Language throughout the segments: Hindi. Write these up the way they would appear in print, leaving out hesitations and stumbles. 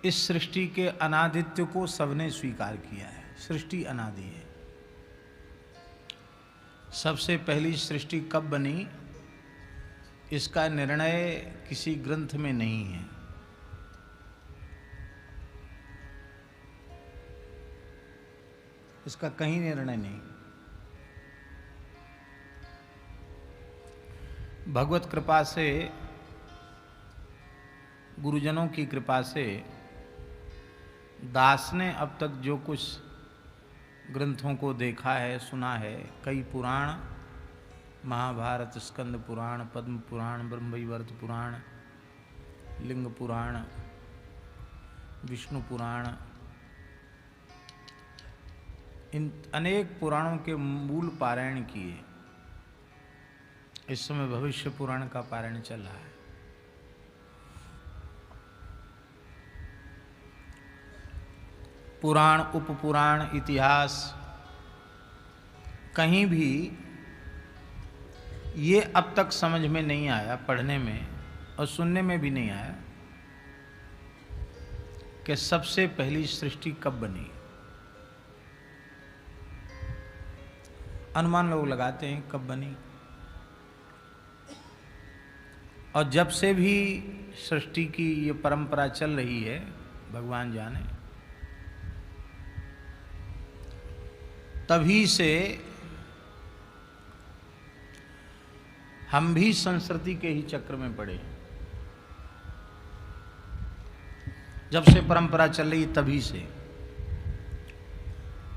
इस सृष्टि के अनादित्य को सबने स्वीकार किया है। सृष्टि अनादि है। सबसे पहली सृष्टि कब बनी, इसका निर्णय किसी ग्रंथ में नहीं है। इसका कहीं निर्णय नहीं। भगवत कृपा से, गुरुजनों की कृपा से दास ने अब तक जो कुछ ग्रंथों को देखा है, सुना है, कई पुराण, महाभारत, स्कंद पुराण, पद्म पुराण, ब्रह्मवैवर्त पुराण, लिंग पुराण, विष्णु पुराण, इन अनेक पुराणों के मूल पारायण किए। इस समय भविष्य पुराण का पारायण चल रहा है। पुराण, उपपुराण, इतिहास, कहीं भी ये अब तक समझ में नहीं आया, पढ़ने में और सुनने में भी नहीं आया कि सबसे पहली सृष्टि कब बनी। अनुमान लोग लगाते हैं कब बनी, और जब से भी सृष्टि की ये परंपरा चल रही है, भगवान जाने, तभी से हम भी संस्कृति के ही चक्र में पड़े। जब से परंपरा चल रही तभी से।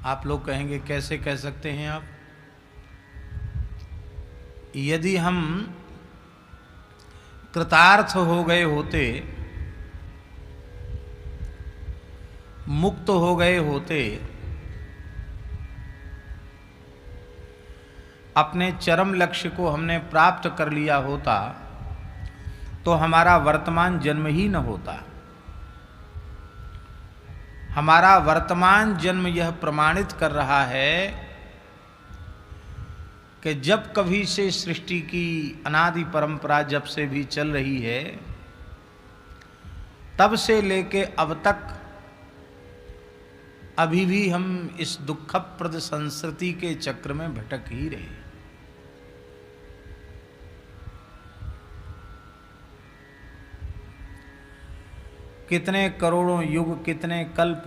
आप लोग कहेंगे कैसे कह सकते हैं आप? यदि हम कृतार्थ हो गए होते, मुक्त हो गए होते, अपने चरम लक्ष्य को हमने प्राप्त कर लिया होता, तो हमारा वर्तमान जन्म ही न होता। हमारा वर्तमान जन्म यह प्रमाणित कर रहा है कि जब कभी से सृष्टि की अनादि परंपरा जब से भी चल रही है, तब से लेके अब तक अभी भी हम इस दुखप्रद संस्कृति के चक्र में भटक ही रहे। कितने करोड़ों युग, कितने कल्प,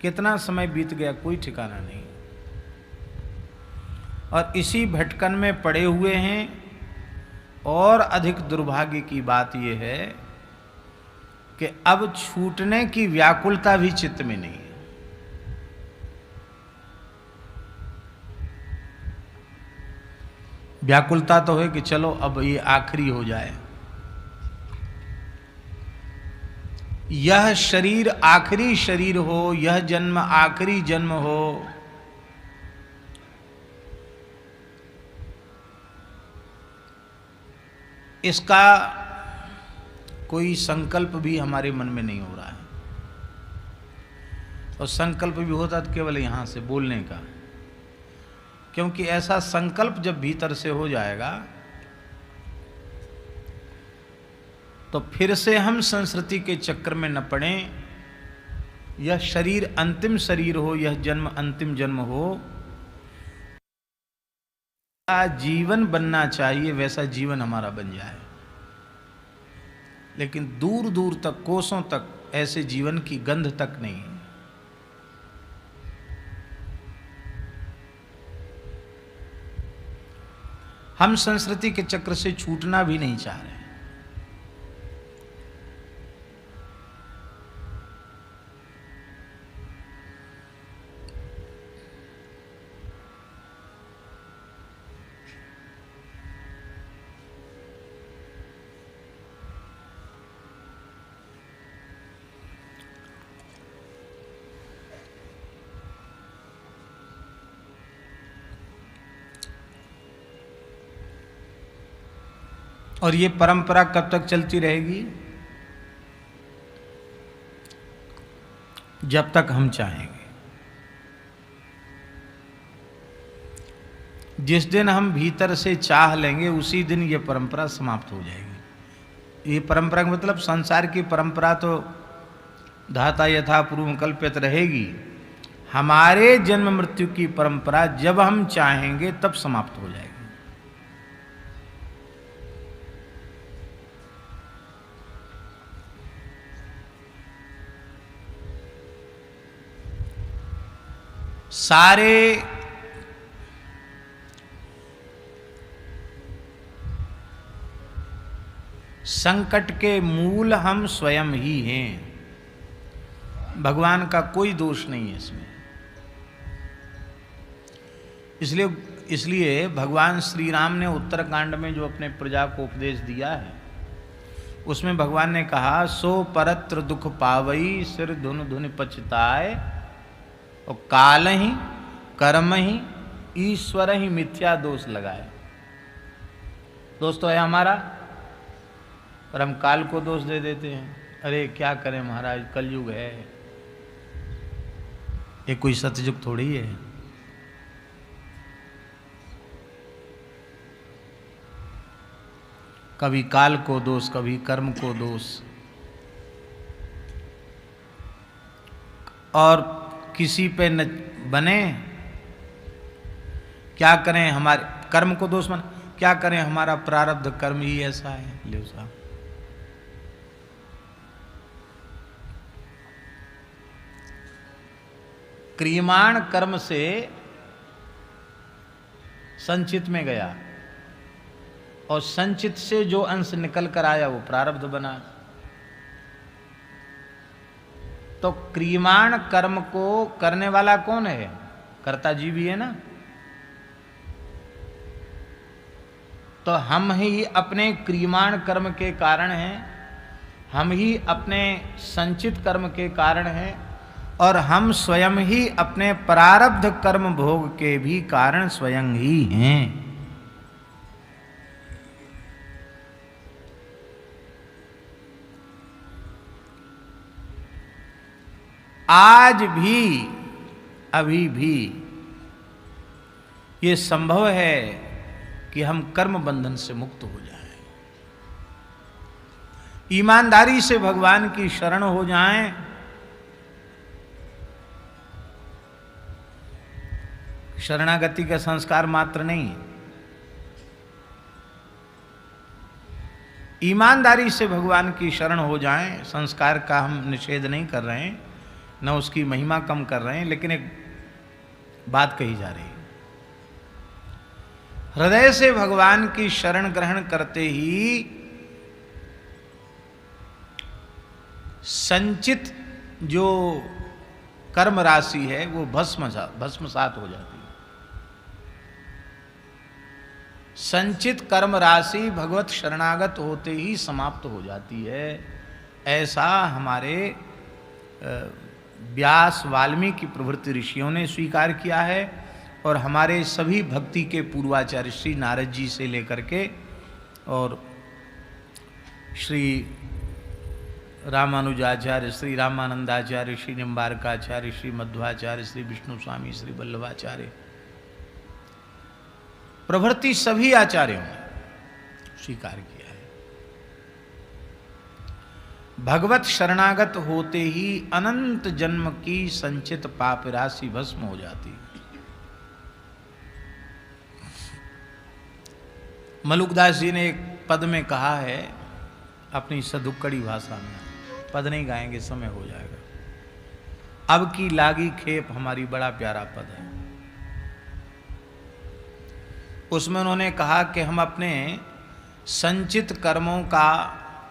कितना समय बीत गया, कोई ठिकाना नहीं। और इसी भटकन में पड़े हुए हैं। और अधिक दुर्भाग्य की बात यह है कि अब छूटने की व्याकुलता भी चित्त में नहीं है। व्याकुलता तो है कि चलो अब ये आखिरी हो जाए, यह शरीर आखिरी शरीर हो, यह जन्म आखिरी जन्म हो। इसका कोई संकल्प भी हमारे मन में नहीं हो रहा है। और संकल्प भी होता तो केवल यहाँ से बोलने का, क्योंकि ऐसा संकल्प जब भीतर से हो जाएगा तो फिर से हम संस्कृति के चक्कर में न पड़ें। यह शरीर अंतिम शरीर हो, यह जन्म अंतिम जन्म हो। जीवन बनना चाहिए वैसा जीवन हमारा बन जाए, लेकिन दूर दूर तक, कोसों तक ऐसे जीवन की गंध तक नहीं। हम संस्कृति के चक्र से छूटना भी नहीं चाह रहे। और ये परंपरा कब तक चलती रहेगी? जब तक हम चाहेंगे। जिस दिन हम भीतर से चाह लेंगे, उसी दिन ये परंपरा समाप्त हो जाएगी। ये परंपरा का मतलब संसार की परंपरा तो धाता यथा पूर्व कल्पित रहेगी। हमारे जन्म मृत्यु की परंपरा जब हम चाहेंगे तब समाप्त हो जाएगी। सारे संकट के मूल हम स्वयं ही हैं। भगवान का कोई दोष नहीं है इसमें। इसलिए भगवान श्री राम ने उत्तरकांड में जो अपने प्रजा को उपदेश दिया है, उसमें भगवान ने कहा, सो परत्र दुख पावई सिर धुन धुन पछताए, और काल ही कर्म ही ईश्वर ही मिथ्या दोष लगाए। दोष तो है हमारा, पर हम काल को दोष दे देते हैं। अरे क्या करें महाराज, कलयुग है, ये कोई सतयुग थोड़ी है। कभी काल को दोष, कभी कर्म को दोष, और किसी पे न बने। क्या करें, हमारे कर्म को दोष बने, क्या करें, हमारा प्रारब्ध कर्म ही ऐसा है। ले साहब, क्रियमाण कर्म से संचित में गया, और संचित से जो अंश निकल कर आया वो प्रारब्ध बना। तो क्रियमाण कर्म को करने वाला कौन है? कर्ता जीव ही है ना। तो हम ही अपने क्रियमाण कर्म के कारण हैं, हम ही अपने संचित कर्म के कारण हैं, और हम स्वयं ही अपने प्रारब्ध कर्म भोग के भी कारण स्वयं ही हैं। आज भी, अभी भी ये संभव है कि हम कर्म बंधन से मुक्त हो जाएं, ईमानदारी से भगवान की शरण हो जाएं, शरणागति का संस्कार मात्र नहीं, ईमानदारी से भगवान की शरण हो जाएं। संस्कार का हम निषेध नहीं कर रहे हैं, न उसकी महिमा कम कर रहे हैं, लेकिन एक बात कही जा रही है, हृदय से भगवान की शरण ग्रहण करते ही संचित जो कर्म राशि है वो भस्मसात हो जाती है। संचित कर्म राशि भगवत शरणागत होते ही समाप्त हो जाती है। ऐसा हमारे व्यास वाल्मीकि प्रभृति ऋषियों ने स्वीकार किया है, और हमारे सभी भक्ति के पूर्वाचार्य श्री नारद जी से लेकर के और श्री रामानुजाचार्य, श्री रामानंदाचार्य, श्री निम्बारकाचार्य, श्री मध्वाचार्य, श्री विष्णु स्वामी, श्री वल्लभाचार्य प्रभृति सभी आचार्यों ने स्वीकार किया है। भगवत शरणागत होते ही अनंत जन्म की संचित पाप राशि भस्म हो जाती है। मलुकदास जी ने एक पद में कहा है अपनी सदुक्कड़ी भाषा में, पद नहीं गाएंगे, समय हो जाएगा। अब की लागी खेप हमारी बड़ा प्यारा पद है। उसमें उन्होंने कहा कि हम अपने संचित कर्मों का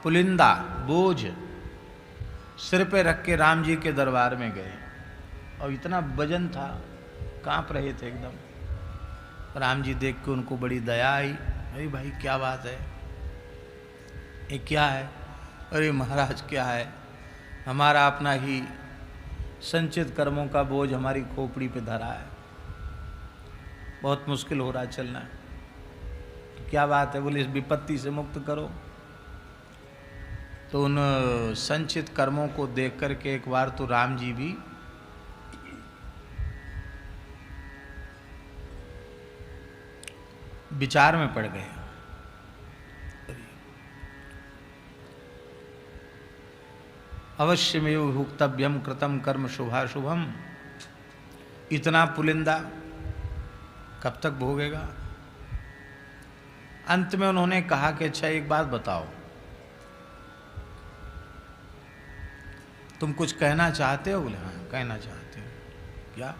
पुलिंदा बोझ सिर पे रख के राम जी के दरबार में गए, और इतना वजन था, कांप रहे थे एकदम। राम जी देख के उनको बड़ी दया आई। अरे भाई क्या बात है, ये क्या है? अरे महाराज क्या है, हमारा अपना ही संचित कर्मों का बोझ हमारी खोपड़ी पे धरा है, बहुत मुश्किल हो रहा चलना। तो क्या बात है? बोले इस विपत्ति से मुक्त करो। तो उन संचित कर्मों को देख करके एक बार तो राम जी भी विचार में पड़ गए। अवश्यमेव भुक्तव्यम कृतम कर्म शुभाशुभम, इतना पुलिंदा कब तक भोगेगा। अंत में उन्होंने कहा कि अच्छा एक बात बताओ, तुम कुछ कहना चाहते हो? बोले हाँ कहना चाहते हो। क्या?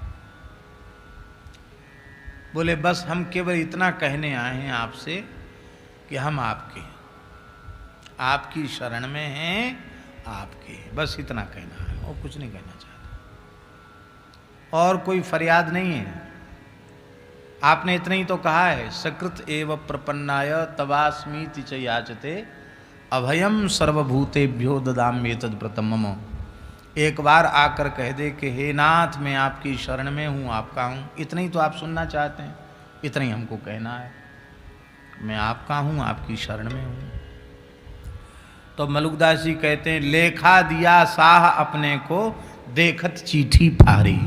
बोले बस हम केवल इतना कहने आए हैं आपसे कि हम आपके हैं, आपकी शरण में हैं, आपके हैं, बस इतना कहना है और कुछ नहीं कहना चाहते, और कोई फरियाद नहीं है। आपने इतना ही तो कहा है, सकृत एव प्रपन्नाय तवास्मीति च याचते अभयम सर्वभूतेभ्यो ददाम्येतद् व्रतम मम। एक बार आकर कह दे कि हे नाथ मैं आपकी शरण में हूँ, आपका हूँ, इतना ही तो आप सुनना चाहते हैं, इतना ही हमको कहना है, मैं आपका हूँ, आपकी शरण में हूँ। तो मलुकदास जी कहते हैं, लेखा दिया साह अपने को देखत चीठी फाड़ी।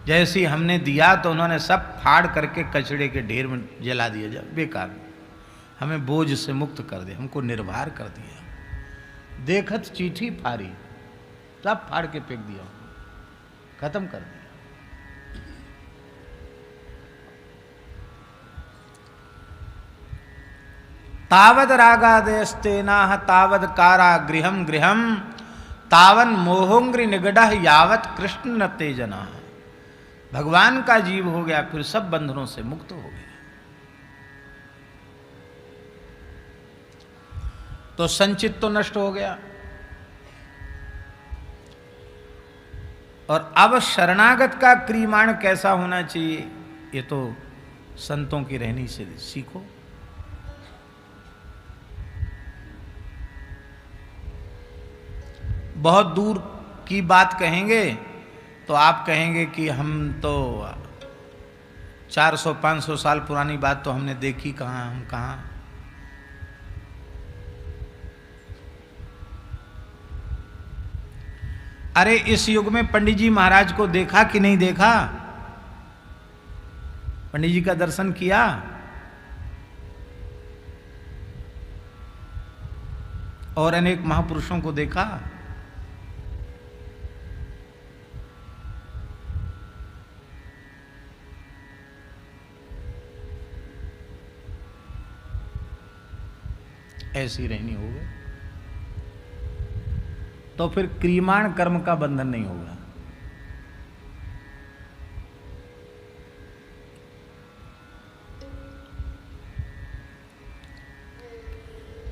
जैसी हमने दिया तो उन्होंने सब फाड़ करके कचड़े के ढेर में जला दिया, जा बेकार, हमें बोझ से मुक्त कर दिया, हमको निर्भर कर दिया। देखत चिट्ठी फाड़ी, सब फाड़ के फेंक दिया, खत्म कर दिया। तावद रागादेस्तेना तावद कारागृहम गृहम तावन मोहोंग्रि निगढ़ यावत कृष्ण न तेजना। भगवान का जीव हो गया फिर सब बंधनों से मुक्त हो गया। तो संचित तो नष्ट हो गया, और अब शरणागत का क्रियमाण कैसा होना चाहिए ये तो संतों की रहनी से सीखो। बहुत दूर की बात कहेंगे तो आप कहेंगे कि हम तो 400-500 साल पुरानी बात तो हमने देखी कहाँ, हम कहाँ। अरे इस युग में पंडित जी महाराज को देखा कि नहीं देखा? पंडित जी का दर्शन किया? और अनेक महापुरुषों को देखा? ऐसी रहनी होगी तो फिर क्रियमाण कर्म का बंधन नहीं होगा।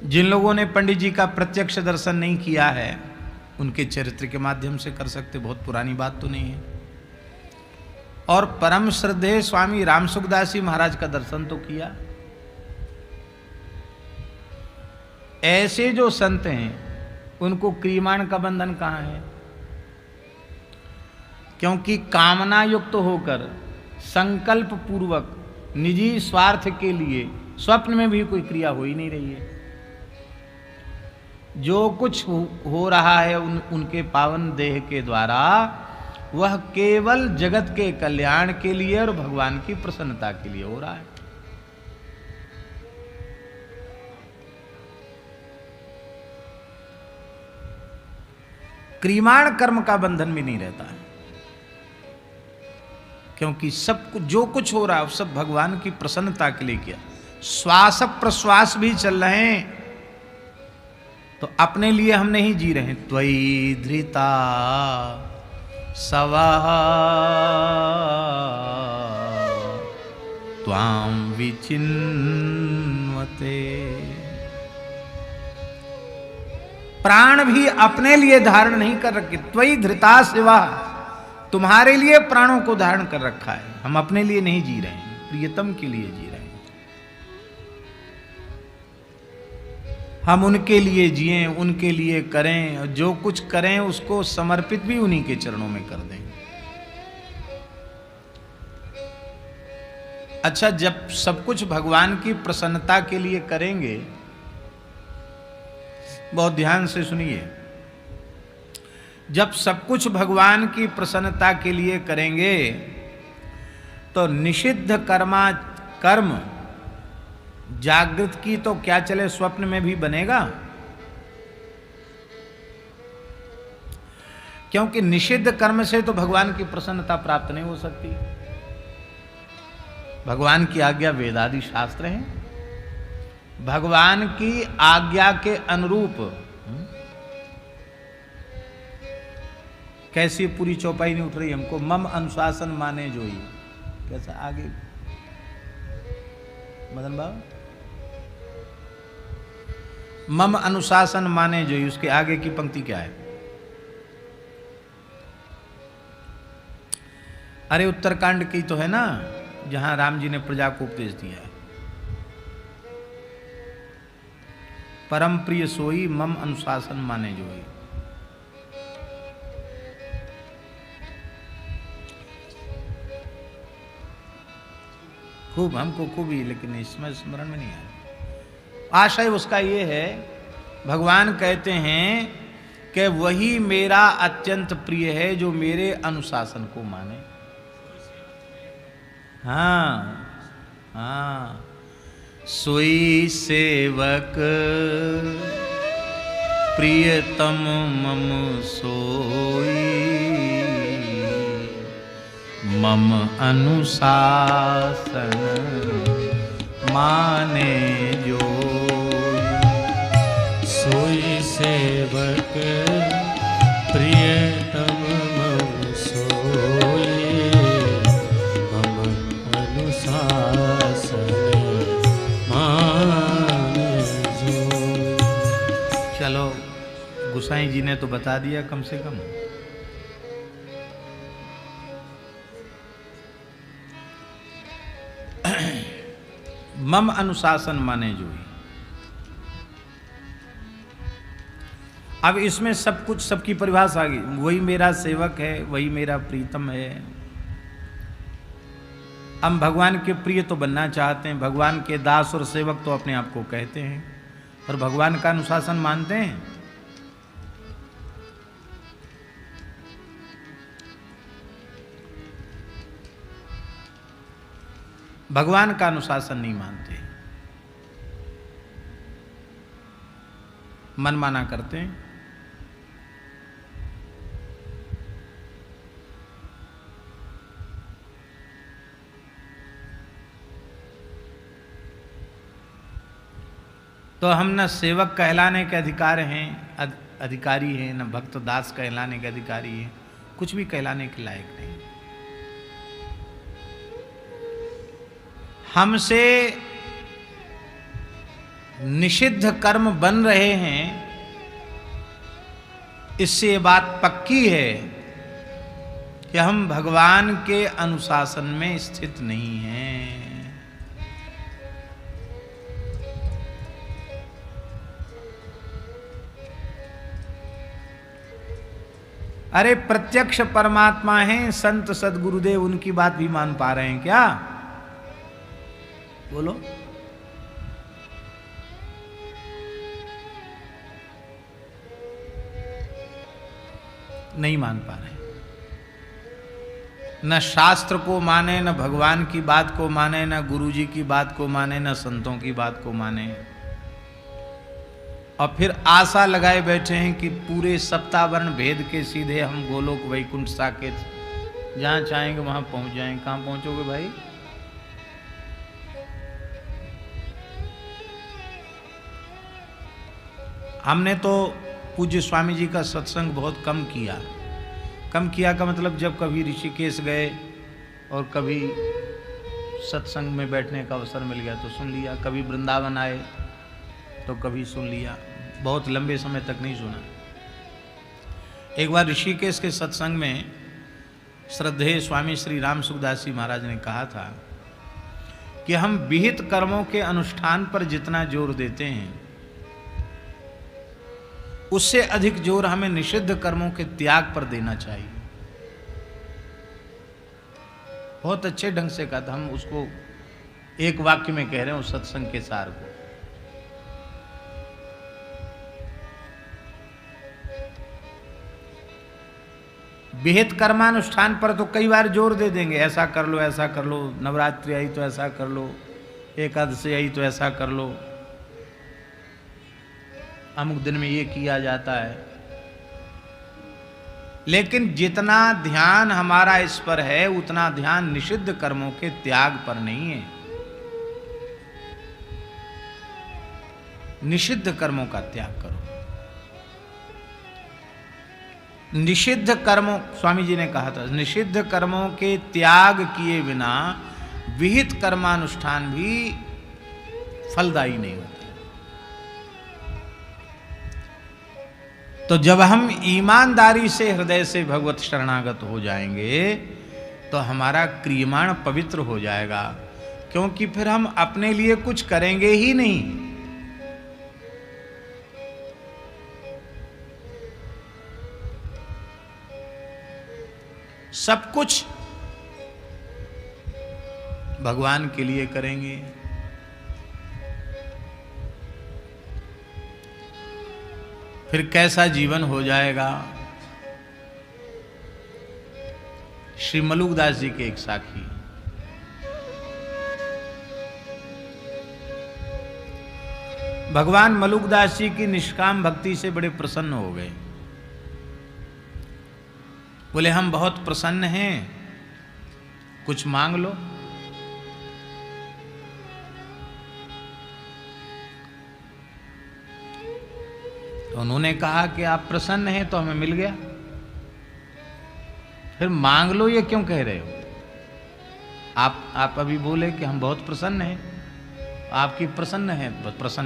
जिन लोगों ने पंडित जी का प्रत्यक्ष दर्शन नहीं किया है उनके चरित्र के माध्यम से कर सकते, बहुत पुरानी बात तो नहीं है। और परम श्रद्धेय स्वामी रामसुखदास जी महाराज का दर्शन तो किया। ऐसे जो संत हैं उनको क्रियमाण का बंधन कहाँ है? क्योंकि कामना युक्त होकर संकल्प पूर्वक निजी स्वार्थ के लिए स्वप्न में भी कोई क्रिया हो ही नहीं रही है। जो कुछ हो रहा है उनके पावन देह के द्वारा वह केवल जगत के कल्याण के लिए और भगवान की प्रसन्नता के लिए हो रहा है। क्रियमाण कर्म का बंधन भी नहीं रहता है, क्योंकि सब कुछ जो कुछ हो रहा है सब भगवान की प्रसन्नता के लिए किया। श्वास प्रश्वास भी चल रहे हैं तो अपने लिए हम नहीं जी रहे हैं। त्वयि धृता सवः त्वां विचिन्वते। प्राण भी अपने लिए धारण नहीं कर रखे। त्वयि धृता शिवा, तुम्हारे लिए प्राणों को धारण कर रखा है, हम अपने लिए नहीं जी रहे हैं, प्रियतम के लिए जी रहे हैं। हम उनके लिए जिएं, उनके लिए करें, और जो कुछ करें उसको समर्पित भी उन्हीं के चरणों में कर दें। अच्छा, जब सब कुछ भगवान की प्रसन्नता के लिए करेंगे, बहुत ध्यान से सुनिए, जब सब कुछ भगवान की प्रसन्नता के लिए करेंगे तो निषिद्ध कर्म जागृत की तो क्या चले, स्वप्न में भी बनेगा। क्योंकि निषिद्ध कर्म से तो भगवान की प्रसन्नता प्राप्त नहीं हो सकती। भगवान की आज्ञा वेदादि शास्त्र हैं, भगवान की आज्ञा के अनुरूप कैसी पूरी चौपाई नहीं उठ रही हमको। मम अनुशासन माने जोई, कैसा आगे मदन बाबू, मम अनुशासन माने जोई, उसके आगे की पंक्ति क्या है? अरे उत्तरकांड की तो है ना, जहां राम जी ने प्रजा को उपदेश दिया है, परम प्रिय सोई मम अनुशासन माने जोई। खूब हमको खूब ही, लेकिन इसमें स्मरण में नहीं आया। आशय उसका ये है, भगवान कहते हैं कि वही मेरा अत्यंत प्रिय है जो मेरे अनुशासन को माने। हाँ हाँ, सोई सेवक प्रियतम मम सोई, मम अनुशासन माने जो। सोई सेवक प्रियतम मम सोई, मम अनुशासन माने जो। चलो, गुसाई जी ने तो बता दिया कम से कम। मम अनुशासन माने जोई। अब इसमें सब कुछ, सबकी परिभाषा आ गई। वही मेरा सेवक है, वही मेरा प्रीतम है। हम भगवान के प्रिय तो बनना चाहते हैं, भगवान के दास और सेवक तो अपने आप को कहते हैं, पर भगवान का अनुशासन मानते हैं? भगवान का अनुशासन नहीं मानते, मनमाना करते हैं। तो हम न सेवक कहलाने के अधिकार हैं, अधिकारी हैं, न भक्त दास कहलाने के अधिकारी हैं, कुछ भी कहलाने के लायक नहीं। हमसे निषिद्ध कर्म बन रहे हैं, इससे ये बात पक्की है कि हम भगवान के अनुशासन में स्थित नहीं हैं। अरे प्रत्यक्ष परमात्मा हैं, संत सदगुरुदेव, उनकी बात भी मान पा रहे हैं क्या? बोलो। नहीं मान पा रहे। न शास्त्र को माने, न भगवान की बात को माने, न गुरुजी की बात को माने, न संतों की बात को माने, और फिर आशा लगाए बैठे हैं कि पूरे सप्तावरण भेद के सीधे हम गोलोक वैकुंठ साकेत जहां चाहेंगे वहां पहुंच जाएंगे। कहां पहुंचोगे भाई? हमने तो पूज्य स्वामी जी का सत्संग बहुत कम किया। कम किया का मतलब, जब कभी ऋषिकेश गए और कभी सत्संग में बैठने का अवसर मिल गया तो सुन लिया, कभी वृंदावन आए तो कभी सुन लिया, बहुत लंबे समय तक नहीं सुना। एक बार ऋषिकेश के सत्संग में श्रद्धेय स्वामी श्री राम सुखदास जी महाराज ने कहा था कि हम विहित कर्मों के अनुष्ठान पर जितना जोर देते हैं, उससे अधिक जोर हमें निषिद्ध कर्मों के त्याग पर देना चाहिए। बहुत अच्छे ढंग से कहा था, हम उसको एक वाक्य में कह रहे हैं उस सत्संग के सार को। विहित कर्मानुष्ठान पर तो कई बार जोर दे देंगे, ऐसा कर लो, ऐसा कर लो, नवरात्रि आई तो ऐसा कर लो, एकादशी आई तो ऐसा कर लो, अमुक दिन में ये किया जाता है। लेकिन जितना ध्यान हमारा इस पर है उतना ध्यान निषिद्ध कर्मों के त्याग पर नहीं है। निषिद्ध कर्मों का त्याग करो। निषिद्ध कर्मों, स्वामी जी ने कहा था, निषिद्ध कर्मों के त्याग किए बिना विहित कर्मानुष्ठान भी फलदायी नहीं होता। तो जब हम ईमानदारी से हृदय से भगवत शरणागत हो जाएंगे तो हमारा क्रियमाण पवित्र हो जाएगा, क्योंकि फिर हम अपने लिए कुछ करेंगे ही नहीं। सब कुछ भगवान के लिए करेंगे। फिर कैसा जीवन हो जाएगा। श्री मलुकदास जी के एक साखी, भगवान मलुकदास जी की निष्काम भक्ति से बड़े प्रसन्न हो गए। बोले हम बहुत प्रसन्न हैं, कुछ मांग लो। तो उन्होंने कहा कि आप प्रसन्न हैं तो हमें मिल गया, फिर मांग लो ये क्यों कह रहे हो? आप अभी बोले कि हम बहुत प्रसन्न हैं, आपकी प्रसन्न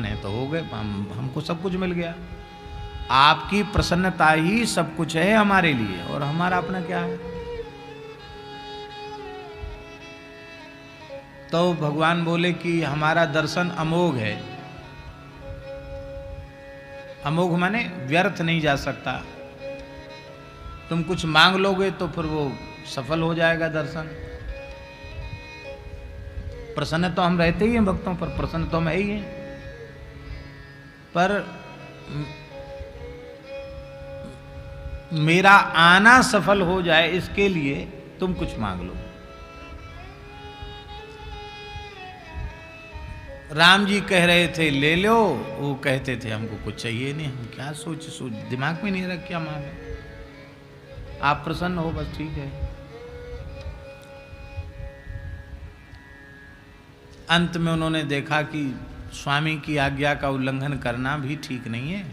है तो हो गए, हमको सब कुछ मिल गया। आपकी प्रसन्नता ही सब कुछ है हमारे लिए, और हमारा अपना क्या है? तो भगवान बोले कि हमारा दर्शन अमोघ है। अमोघ माने व्यर्थ नहीं जा सकता। तुम कुछ मांग लोगे तो फिर वो सफल हो जाएगा दर्शन। प्रसन्न तो हम रहते ही हैं भक्तों पर, प्रसन्न तो हम है ही हैं, पर मेरा आना सफल हो जाए इसके लिए तुम कुछ मांग लो। राम जी कह रहे थे ले लो, वो कहते थे हमको कुछ चाहिए नहीं। हम क्या सोच दिमाग में नहीं रख क्या मांगे, आप प्रसन्न हो बस ठीक है। अंत में उन्होंने देखा कि स्वामी की आज्ञा का उल्लंघन करना भी ठीक नहीं है,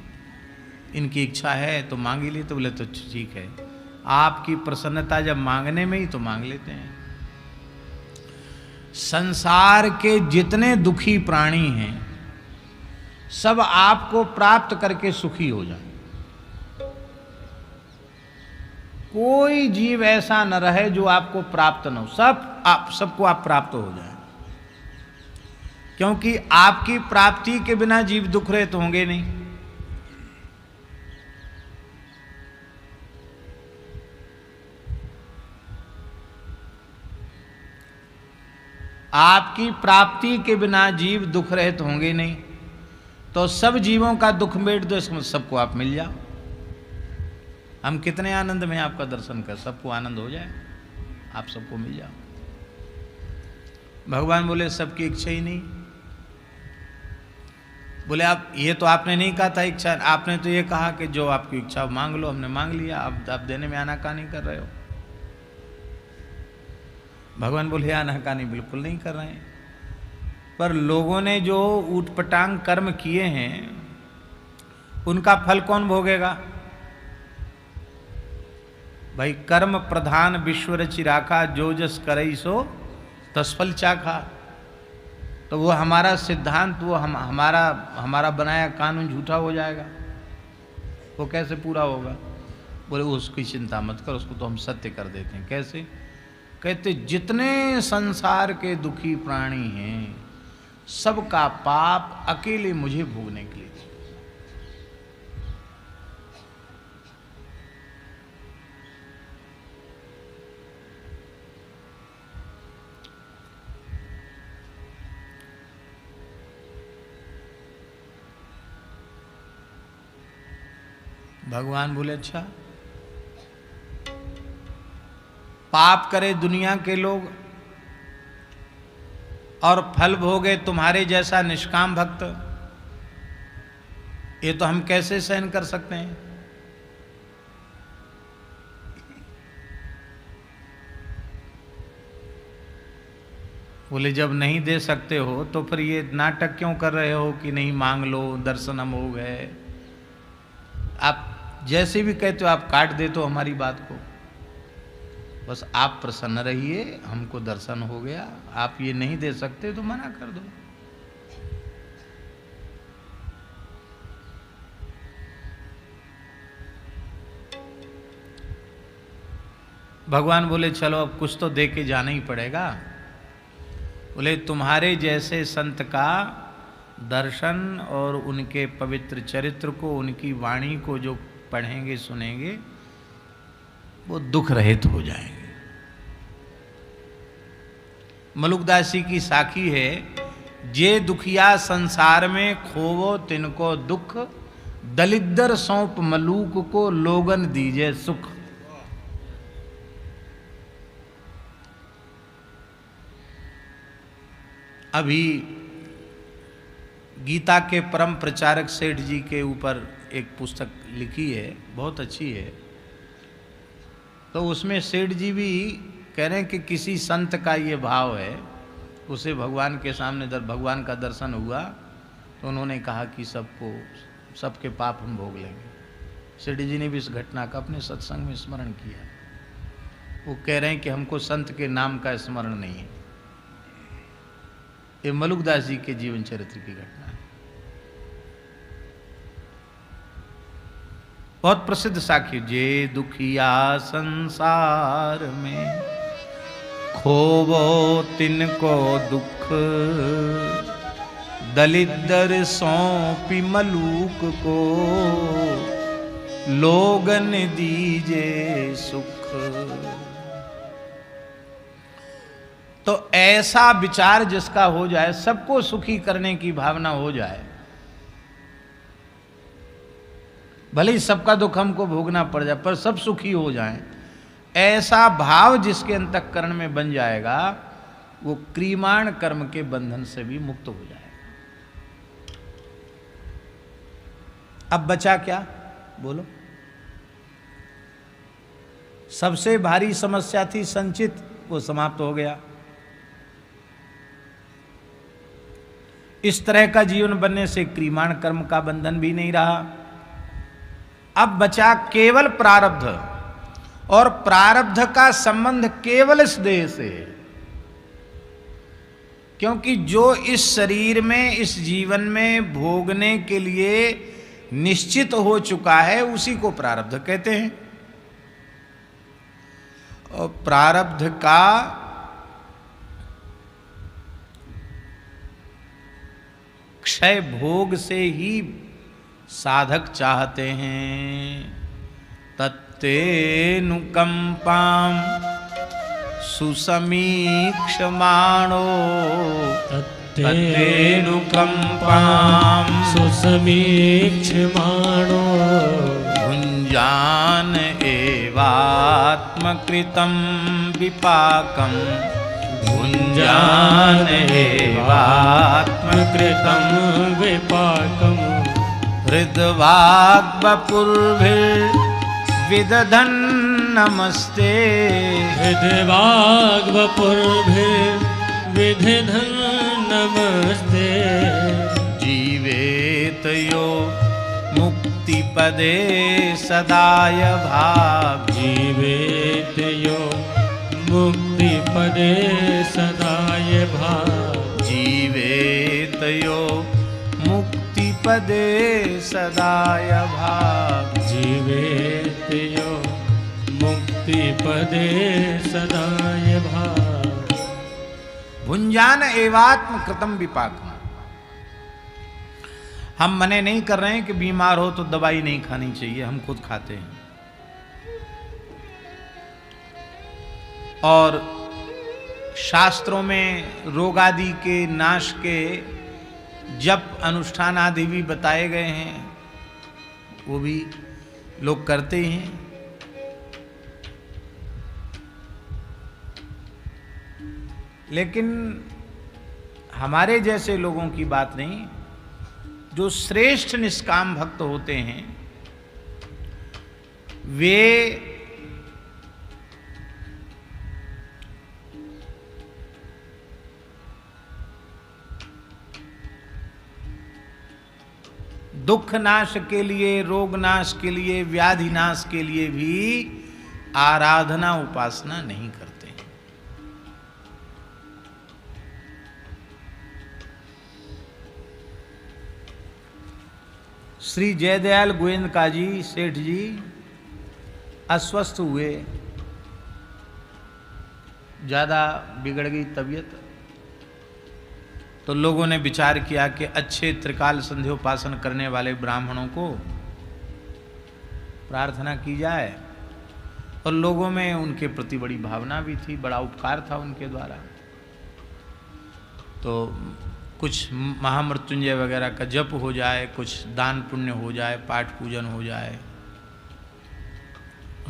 इनकी इच्छा है तो मांग ही ली। तो बोले तो ठीक है, आपकी प्रसन्नता जब मांगने में ही तो मांग लेते हैं। संसार के जितने दुखी प्राणी हैं सब आपको प्राप्त करके सुखी हो जाए। कोई जीव ऐसा न रहे जो आपको प्राप्त न हो, सबको आप प्राप्त हो जाए, क्योंकि आपकी प्राप्ति के बिना जीव दुख रहित होंगे नहीं। आपकी प्राप्ति के बिना जीव दुख रहित होंगे नहीं। तो सब जीवों का दुख मेट दो, सबको आप मिल जाओ। हम कितने आनंद में आपका दर्शन कर, सबको आनंद हो जाए, आप सबको मिल जाओ। भगवान बोले सबकी इच्छा ही नहीं। बोले आप ये तो आपने नहीं कहा था इच्छा, आपने तो ये कहा कि जो आपकी इच्छा मांग लो। हमने मांग लिया, अब आप देने में आनाकानी कर रहे हो। भगवान बोले आनाकानी बिल्कुल नहीं कर रहे हैं, पर लोगों ने जो ऊटपटांग कर्म किए हैं उनका फल कौन भोगेगा? भाई कर्म प्रधान विश्व रचि राखा, जो जस करई सो तसफल चाखा। तो वो हमारा सिद्धांत, वो हमारा बनाया कानून झूठा हो जाएगा, वो कैसे पूरा होगा? बोले उसकी चिंता मत कर, उसको तो हम सत्य कर देते हैं। कैसे? कहते जितने संसार के दुखी प्राणी हैं सबका पाप अकेले मुझे भोगने के लिए। भगवान बोले अच्छा, पाप करे दुनिया के लोग और फल भोगे तुम्हारे जैसा निष्काम भक्त, ये तो हम कैसे सहन कर सकते हैं? बोले जब नहीं दे सकते हो तो फिर ये नाटक क्यों कर रहे हो कि नहीं मांग लो, दर्शन हम हो गए। आप जैसे भी कहते हो आप काट देते हो हमारी बात को। बस आप प्रसन्न रहिए, हमको दर्शन हो गया। आप ये नहीं दे सकते तो मना कर दो। भगवान बोले चलो अब कुछ तो दे के जाना ही पड़ेगा। बोले तुम्हारे जैसे संत का दर्शन और उनके पवित्र चरित्र को, उनकी वाणी को जो पढ़ेंगे सुनेंगे वो दुख रहित हो जाएंगे। मलुकदास जी की साखी है, जे दुखिया संसार में खोवो तिनको दुख, दलिद्दर सौंप मलूक को लोगन दीजे सुख। अभी गीता के परम प्रचारक सेठ जी के ऊपर एक पुस्तक लिखी है, बहुत अच्छी है। तो उसमें सेठ जी भी कह रहे हैं कि किसी संत का ये भाव है, उसे भगवान के सामने भगवान का दर्शन हुआ तो उन्होंने कहा कि सबके पाप हम भोग लेंगे। सेठ जी ने भी इस घटना का अपने सत्संग में स्मरण किया। वो कह रहे हैं कि हमको संत के नाम का स्मरण नहीं है। ये मलुकदास जी के जीवन चरित्र की घटना है, बहुत प्रसिद्ध साखी। जे दुखिया संसार में खोवो तिनको दुख, दलिद्दर सौंपी मलूक को लोगन दीजे सुख। तो ऐसा विचार जिसका हो जाए, सबको सुखी करने की भावना हो जाए, भले ही सबका दुख हमको भोगना पड़ जाए पर सब सुखी हो जाएं, ऐसा भाव जिसके अंतःकरण में बन जाएगा वो क्रियमाण कर्म के बंधन से भी मुक्त हो जाएगा। अब बचा क्या बोलो? सबसे भारी समस्या थी संचित, वो समाप्त हो गया। इस तरह का जीवन बनने से क्रियमाण कर्म का बंधन भी नहीं रहा। अब बचा केवल प्रारब्ध, और प्रारब्ध का संबंध केवल इस देह से है, क्योंकि जो इस शरीर में, इस जीवन में भोगने के लिए निश्चित हो चुका है उसी को प्रारब्ध कहते हैं। और प्रारब्ध का क्षय भोग से ही साधक चाहते हैं। तत्तेनुकंपां सुसमीक्षमाणो, तत्तेनुकंपां सुसमीक्षमाणो, भुञ्जान एवात्मकृतं विपाकं, भुञ्जान एवात्मकृतं विपाकम्, हृद्वाग्वपुर्भिर्विदधन् नमस्ते, हृद्वाग्वपुर्भिर्विदधन् नमस्ते। जीवेत यो मुक्तिपदे सदाय भाग, जीवेत यो मुक्तिपदे सदाय भाग, जीवेत यो मुक्तिपदे सदाय भाग, जीवेत यो मुक्तिपदे सदाय भाग। भुञ्जान एवात्म कृतम विपाकम। हम मने नहीं कर रहे हैं कि बीमार हो तो दवाई नहीं खानी चाहिए, हम खुद खाते हैं। और शास्त्रों में रोग आदि के नाश के जप अनुष्ठान आदि भी बताए गए हैं, वो भी लोग करते हैं। लेकिन हमारे जैसे लोगों की बात नहीं, जो श्रेष्ठ निष्काम भक्त होते हैं वे दुख नाश के लिए, रोग नाश के लिए, व्याधि नाश के लिए भी आराधना उपासना नहीं करते। श्री जयदयाल गोविंद जी सेठ जी अस्वस्थ हुए, ज़्यादा बिगड़ गई तबीयत, तो लोगों ने विचार किया कि अच्छे त्रिकाल संध्योपासन करने वाले ब्राह्मणों को प्रार्थना की जाए, और लोगों में उनके प्रति बड़ी भावना भी थी, बड़ा उपकार था उनके द्वारा। तो कुछ महामृत्युंजय वगैरह का जप हो जाए, कुछ दान पुण्य हो जाए, पाठ पूजन हो जाए।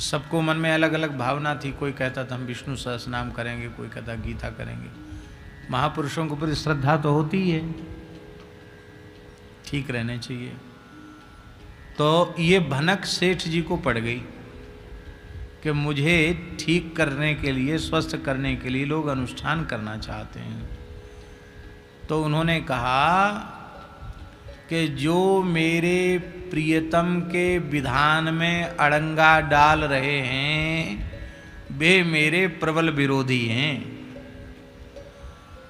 सबको मन में अलग अलग भावना थी। कोई कहता था हम विष्णु सहस्रनाम करेंगे, कोई कहता गीता करेंगे। महापुरुषों के प्रति श्रद्धा तो होती ही है, ठीक रहने चाहिए। तो ये भनक सेठ जी को पड़ गई कि मुझे ठीक करने के लिए, स्वस्थ करने के लिए लोग अनुष्ठान करना चाहते हैं। तो उन्होंने कहा कि जो मेरे प्रियतम के विधान में अड़ंगा डाल रहे हैं वे मेरे प्रबल विरोधी हैं।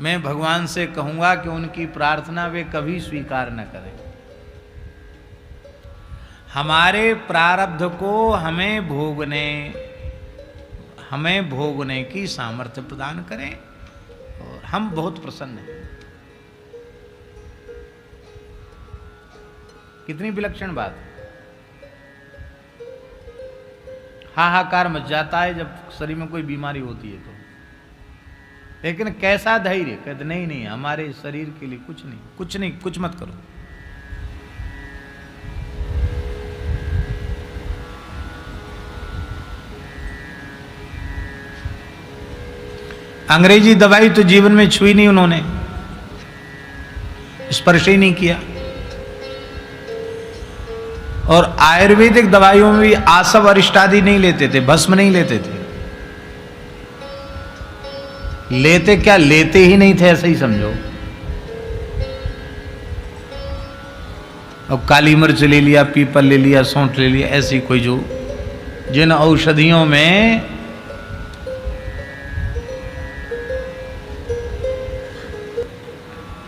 मैं भगवान से कहूँगा कि उनकी प्रार्थना वे कभी स्वीकार न करें। हमारे प्रारब्ध को हमें भोगने की सामर्थ्य प्रदान करें, और हम बहुत प्रसन्न हैं। कितनी विलक्षण बात। हाहाकार मच जाता है जब शरीर में कोई बीमारी होती है तो, लेकिन कैसा धैर्य। कहते नहीं नहीं, हमारे शरीर के लिए कुछ नहीं, कुछ नहीं, कुछ मत करो। अंग्रेजी दवाई तो जीवन में छुई नहीं उन्होंने, स्पर्श ही नहीं किया। और आयुर्वेदिक दवाइयों में भी आसव अरिष्टादि नहीं लेते थे, भस्म नहीं लेते थे। लेते क्या, लेते ही नहीं थे, ऐसा ही समझो। अब काली मिर्च ले लिया, पीपल ले लिया, सौंठ ले लिया, ऐसी कोई जो जिन औषधियों में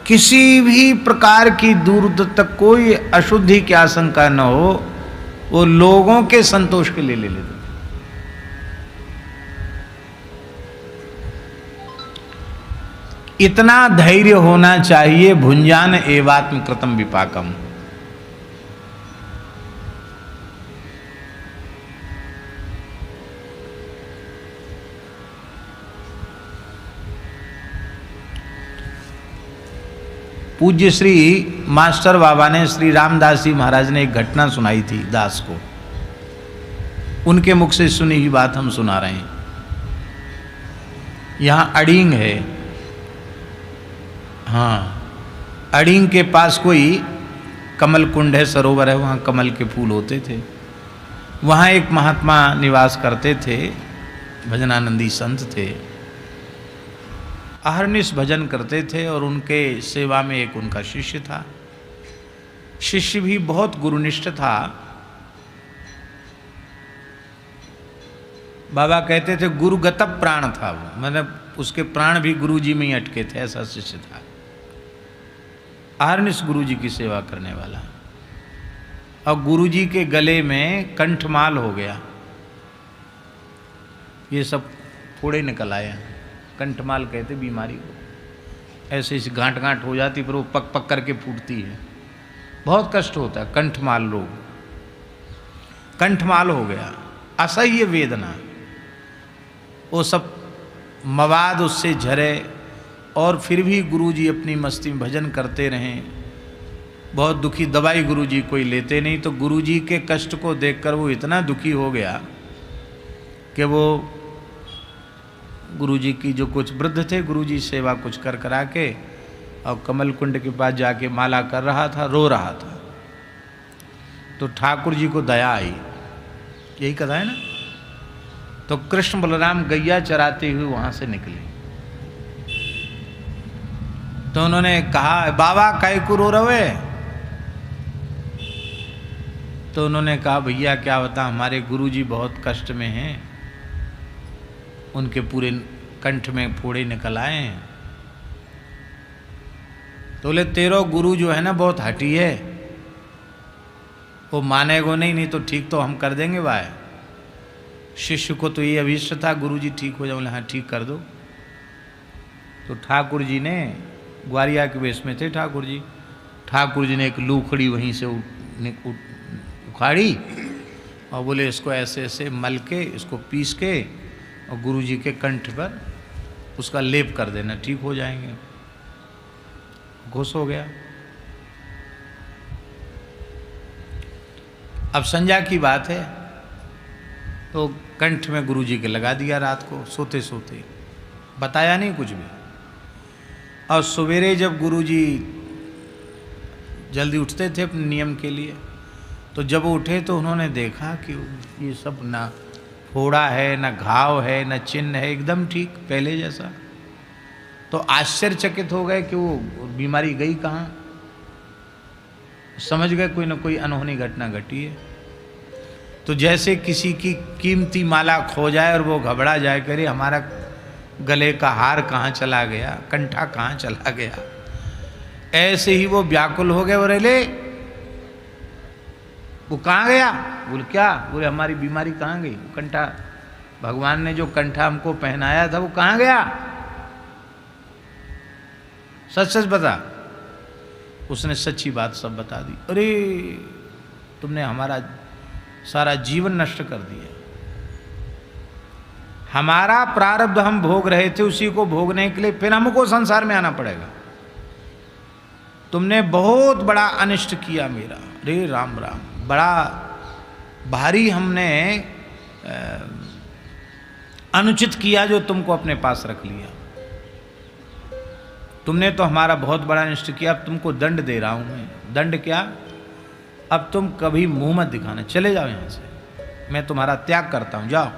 किसी भी प्रकार की दूर तक कोई अशुद्धि की आशंका न हो, वो लोगों के संतोष के लिए ले लेते। इतना धैर्य होना चाहिए। भुंजान एवात्म कृतम विपाकम। पूज्य श्री मास्टर बाबा ने, श्री रामदास जी महाराज ने एक घटना सुनाई थी दास को। उनके मुख से सुनी हुई बात हम सुना रहे हैं। यहाँ अड़ींग है, हाँ, अड़ींग के पास कोई कमल कुंड है, सरोवर है, वहाँ कमल के फूल होते थे। वहाँ एक महात्मा निवास करते थे, भजनानंदी संत थे, अहर्निश भजन करते थे, और उनके सेवा में एक उनका शिष्य था। शिष्य भी बहुत गुरुनिष्ठ था। बाबा कहते थे गुरुगत प्राण था वो, मतलब उसके प्राण भी गुरु जी में ही अटके थे, ऐसा शिष्य था। अहर्निश गुरु जी की सेवा करने वाला। और गुरु जी के गले में कंठमाल हो गया, ये सब फोड़े निकल आए। कंठमाल कहते बीमारी को, ऐसे इस गांठ गांठ हो जाती, पर वो पक पक करके फूटती है, बहुत कष्ट होता है। कंठमाल रोग, कंठमाल हो गया, असह्य वेदना। वो सब मवाद उससे झरे, और फिर भी गुरुजी अपनी मस्ती में भजन करते रहें। बहुत दुखी, दवाई गुरुजी कोई लेते नहीं। तो गुरुजी के कष्ट को देखकर वो इतना दुखी हो गया कि वो गुरुजी की जो कुछ वृद्ध थे, गुरुजी सेवा कुछ कर करा के और कमल कुंड के पास जाके माला कर रहा था, रो रहा था। तो ठाकुर जी को दया आई, यही कथा है ना। तो कृष्ण बलराम गैया चराते हुए वहाँ से निकले। तो उन्होंने कहा बाबा काय को रो रहे, तो उन्होंने कहा भैया क्या बता, हमारे गुरुजी बहुत कष्ट में हैं, उनके पूरे कंठ में फोड़े निकल आए हैं। तो बोले तेरा गुरु जो है ना बहुत हठी है, वो मानेगो नहीं तो ठीक तो हम कर देंगे भाई। शिष्य को तो ये अभीष्ट था गुरुजी ठीक हो जाए, बोले हाँ ठीक कर दो। तो ठाकुर जी ने, ग्वारिया के वेश में थे ठाकुर जी, ठाकुर जी ने एक लूखड़ी वहीं से उखाड़ी और बोले इसको ऐसे ऐसे मल के, इसको पीस के और गुरुजी के कंठ पर उसका लेप कर देना, ठीक हो जाएंगे। घुस हो गया। अब संध्या की बात है, तो कंठ में गुरुजी के लगा दिया रात को सोते सोते, बताया नहीं कुछ भी। और सवेरे जब गुरुजी जल्दी उठते थे अपने नियम के लिए, तो जब वो उठे तो उन्होंने देखा कि ये सब ना फोड़ा है, ना घाव है, ना चिन्ह है, एकदम ठीक पहले जैसा। तो आश्चर्यचकित हो गए कि वो बीमारी गई कहाँ। समझ गए कोई ना कोई अनहोनी घटना घटी है। तो जैसे किसी की कीमती माला खो जाए और वो घबरा जाए, करे हमारा गले का हार कहाँ चला गया, कंठा कहाँ चला गया, ऐसे ही वो व्याकुल हो गए। बोले ले वो कहाँ गया? बोले क्या? बोले हमारी बीमारी कहाँ गई, कंठा, भगवान ने जो कंठा हमको पहनाया था वो कहाँ गया, सच सच बता। उसने सच्ची बात सब बता दी। अरे तुमने हमारा सारा जीवन नष्ट कर दिया। हमारा प्रारब्ध हम भोग रहे थे, उसी को भोगने के लिए फिर हमको संसार में आना पड़ेगा। तुमने बहुत बड़ा अनिष्ट किया मेरा। रे राम राम, बड़ा भारी हमने अनुचित किया जो तुमको अपने पास रख लिया। तुमने तो हमारा बहुत बड़ा अनिष्ट किया, अब तुमको दंड दे रहा हूं मैं। दंड क्या? अब तुम कभी मुंह मत दिखाना, चले जाओ यहां से, मैं तुम्हारा त्याग करता हूं, जाओ।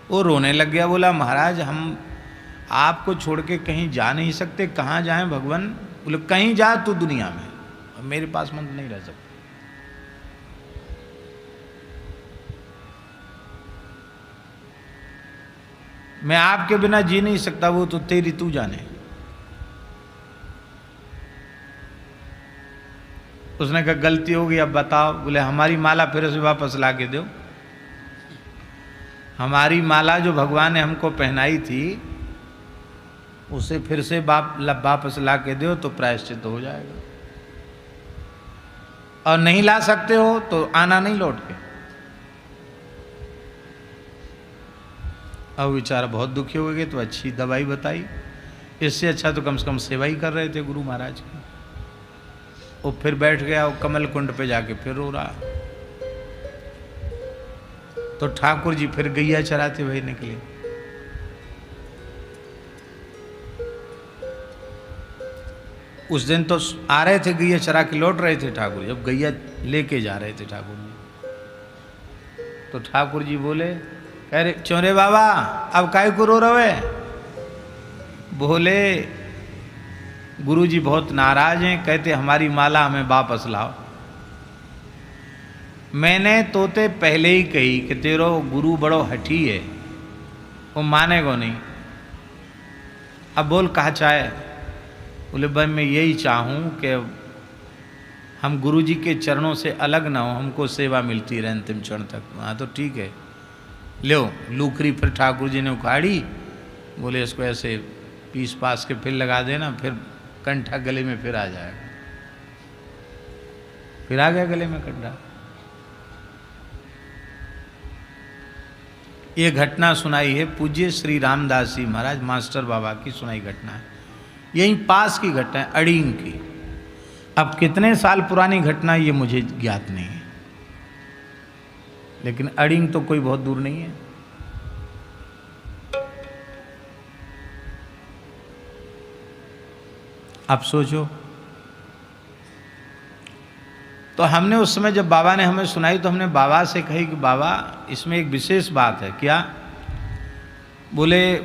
वो रोने लग गया, बोला महाराज हम आपको छोड़ के कहीं जा नहीं सकते, कहाँ जाएं भगवान? बोले कहीं जा तू दुनिया में, मेरे पास मन नहीं रह सकता। मैं आपके बिना जी नहीं सकता, वो तो तेरी तू जाने। उसने कहा गलती हो गई, अब बताओ। बोले हमारी माला फिर से वापस ला के दो। हमारी माला जो भगवान ने हमको पहनाई थी उसे फिर से वापस ला के दो तो प्रायश्चित हो जाएगा, और नहीं ला सकते हो तो आना नहीं लौट के। अब बेचारा बहुत दुखी हो गए, तो अच्छी दवाई बताई, इससे अच्छा तो कम से कम सेवा ही कर रहे थे गुरु महाराज की। वो फिर बैठ गया, वो कमल कुंड पे जाके फिर रो रहा। तो ठाकुर जी फिर गैया चराते हुए निकले। उस दिन तो आ रहे थे गैया चरा के लौट रहे थे ठाकुर जी, जब गैया लेके जा रहे थे ठाकुर जी, तो ठाकुर जी बोले, कह रहे चोरे बाबा अब काय को रो रहे? बोले गुरु जी बहुत नाराज हैं, कहते हमारी माला हमें वापस लाओ। मैंने तोते पहले ही कही कि तेरो गुरु बड़ो हठी है, वो मानेगो नहीं। अब बोल कहा चाहे? बोले भाई मैं यही चाहूँ कि हम गुरु जी के चरणों से अलग ना हो, हमको सेवा मिलती रहे अंतिम क्षण तक। हाँ तो ठीक है, लो लूखरी फिर ठाकुर जी ने उखाड़ी। बोले इसको ऐसे पीस पास के फिर लगा देना, फिर कंठा गले में फिर आ जाएगा। फिर आ गया गले में कंठा। ये घटना सुनाई है पूज्य श्री रामदास जी महाराज मास्टर बाबा की सुनाई घटना है, यहीं पास की घटना है, अड़ींग की। अब कितने साल पुरानी घटना ये मुझे ज्ञात नहीं है, लेकिन अड़ींग तो कोई बहुत दूर नहीं है। अब सोचो, तो हमने उस समय जब बाबा ने हमें सुनाई तो हमने बाबा से कही कि बाबा इसमें एक विशेष बात है। क्या? बोले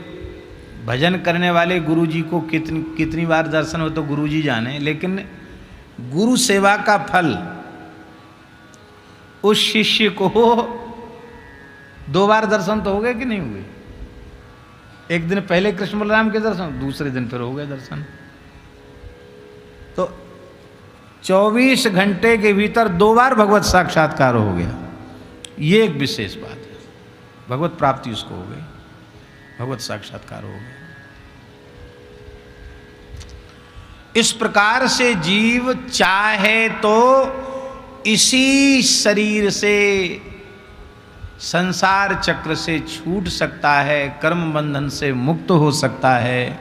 भजन करने वाले गुरु जी को कितनी बार दर्शन हो तो गुरु जी जाने, लेकिन गुरु सेवा का फल उस शिष्य को 2 बार दर्शन तो हो गए कि नहीं हुए? एक दिन पहले कृष्ण बलराम के दर्शन, दूसरे दिन फिर हो गए दर्शन। तो 24 घंटे के भीतर 2 बार भगवत साक्षात्कार हो गया। ये एक विशेष बात है। भगवत प्राप्ति उसको हो गई, भगवत साक्षात्कार हो गया। इस प्रकार से जीव चाहे तो इसी शरीर से संसार चक्र से छूट सकता है, कर्म बंधन से मुक्त हो सकता है,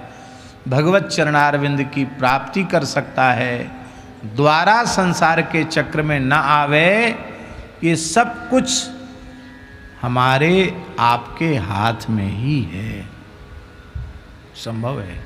भगवत चरणारविंद की प्राप्ति कर सकता है, द्वारा संसार के चक्र में न आवे। ये सब कुछ हमारे आपके हाथ में ही है, संभव है।